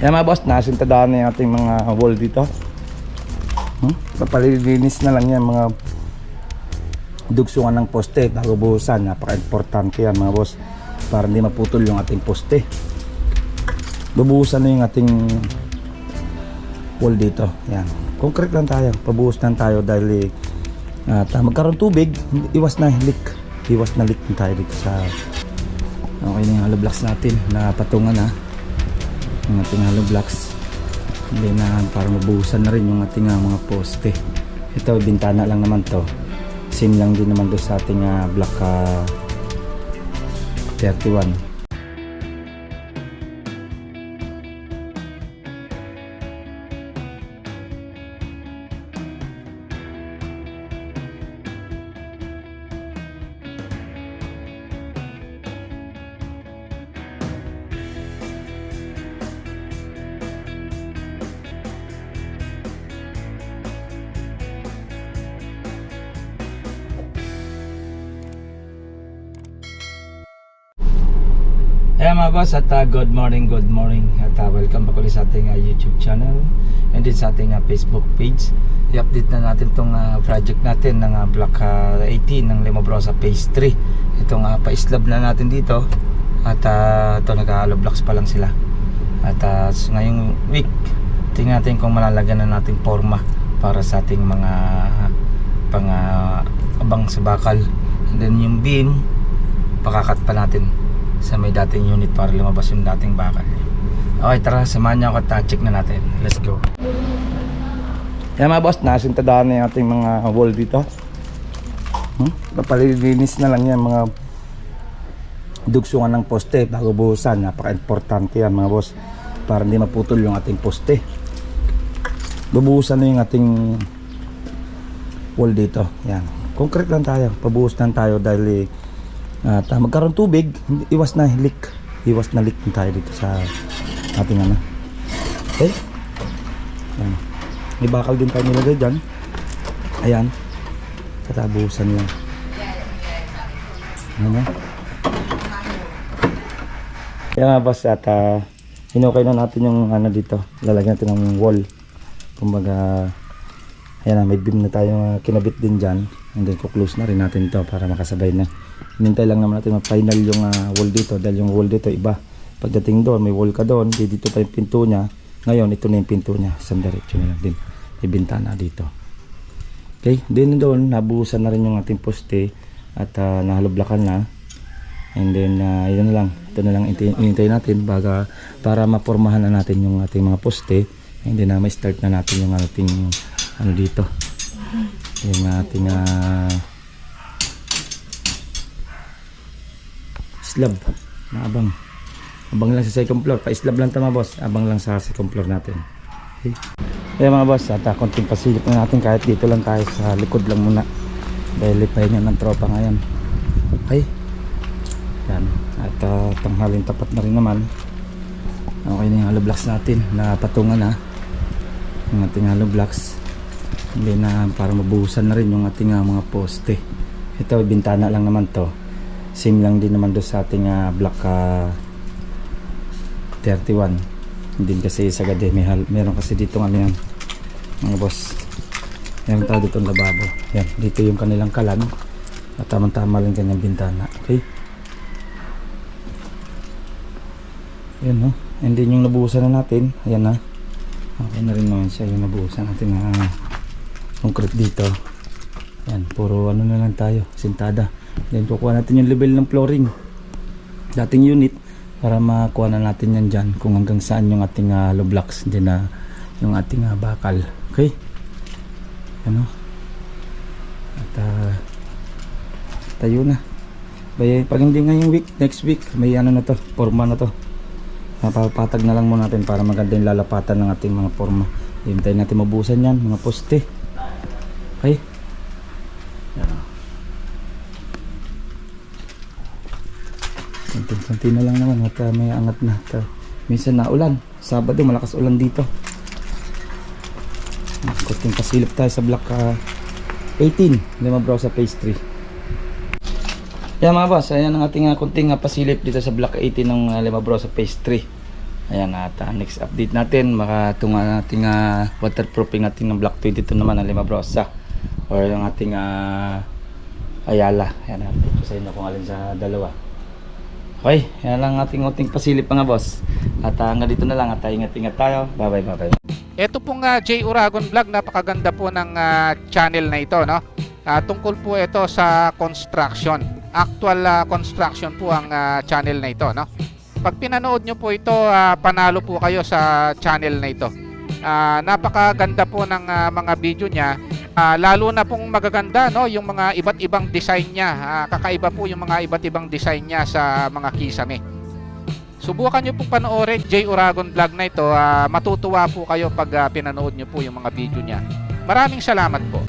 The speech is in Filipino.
Yan mga boss, nasintadaan na yung ating mga wall dito. Papalilinis na lang yan mga dugsungan ng poste bago buhusan. Napaka-importante yan mga boss, para hindi maputol yung ating poste. Bubuhusan na yung ating wall dito. Yan, concrete lang tayo, pabuhos lang tayo dahil magkaroon tubig, iwas na leak tayo dito sa okay na yung hollow blocks natin na patungan na yung ating hollow blocks. Hindi na para mabuhusan na rin yung ating mga poste. Ito bintana lang naman to, same lang din naman doon sa ating block 31. Ayan mga boss, at good morning at welcome back ulit sa ating YouTube channel and din sa ating Facebook page. I-update na natin itong project natin ng block 18 ng Limobrosa phase 3. Itong pa-slab na natin dito at ito nag-hollow blocks pa lang sila. At ngayong week tingnan natin kung malalagyan na natin forma para sa ating mga abang sa bakal, and then yung beam pakakat pa natin sa may dating unit para lumabas yung dating bakal. Okay, tara, samahan niyo ako at check na natin. Let's go. Yan mga boss, nasintadaan na yung ating mga wall dito. Papalilinis na lang yan mga dugsungan ng poste bago buhusan. Napaka-importante yan mga boss, para hindi maputol yung ating poste. Bubuhusan na yung ating wall dito. Yan, concrete lang tayo, pabuhos lang tayo dahil magkaroon tubig, iwas na leak tayo dito sa ating okay. Ayan. May bakal din tayo nilagay dyan. Ayan, katabusan lang. Ayan. Ayan nga boss, at hinukay na natin yung dito, lalagyan natin ng wall. Kumbaga ayan, may beam na tayo kinabit din dyan, and then kuklose na rin natin to para makasabay na. Hinintay lang naman natin ma-final yung wall dito, dahil yung wall dito iba. Pagdating doon, may wall ka doon, dito pa yung pinto nya. Ngayon ito na yung pinto nya, isang diretso na lang din, may bintana dito. Okay, din doon nabuhusan na rin yung ating poste at nahalublakan na. And then yun na lang, ito na lang hinintay natin para mapormahan na natin yung ating mga poste. And then may start na natin yung ating dito, yung ating slab na abang lang sa second floor. Pa-slab lang tama boss, abang lang sa second floor natin. Okay, kaya mga boss, at konting pasilip na natin kahit dito lang tayo sa likod lang muna dahil lipahin ng tropa ngayon. Okay, yan, at tanghaling tapat na rin naman. Okay na yung hollow blocks natin na patungan na yung ating hollow blocks. Hindi na para mabuhusan na rin yung ating mga poste. Ito bintana lang naman to, same lang din naman doon sa ating block 31. Hindi kasi sagad meron kasi dito yan mga boss, meron tayo dito lababo. Yan, dito yung kanilang kalan at tamang-tama lang kanyang bintana. Okay, yan no, and then yung nabuhusan na natin, ayan na, okay na rin naman siya yung nabuhusan natin na concrete dito. Yan, puro na lang tayo, sintada. Then kukuha natin yung level ng flooring dating unit para makuha na natin yan dyan kung hanggang saan yung ating hollow blocks, din na yung ating bakal. Okay, ano, at tayo na pag hindi ngayong week, next week may na to, forma na to. Papatag na lang muna natin para maganda yung lalapatan ng ating mga forma. Hintayin natin mabuhusan yan mga poste. Okay, konti na lang naman at may angat na. Minsan na ulan, Sabado malakas ulan dito. Konting pasilip tayo sa block 18 Limobrosa phase 3. Yan mga boss, ayan ang ating konting pasilip dito sa block 18 ng Limobrosa phase 3. Ayan, at next update natin, makatunga nating waterproofing natin ng Block 22 naman ng Limabrosa or yung ating Ayala. Ayan, update ko sa inyo kung alin sa dalawa. Okay, yan lang ating uting pasilip mga boss. At hanggang dito na lang at ingat-ingat tayo. Bye bye. Ito pong J. Uragon Vlog, napakaganda po ng channel na ito, no? Tungkol po ito sa construction. Actual construction po ang channel na ito, no? Pag pinanood nyo po ito, panalo po kayo sa channel na ito. Napakaganda po ng mga video niya. Lalo na pong magaganda, no, yung mga iba't ibang design niya. Kakaiba po yung mga iba't ibang design niya sa mga kisame. Subukan nyo po panoorin J. Uragon Vlog na ito. Matutuwa po kayo pag pinanood nyo po yung mga video niya. Maraming salamat po.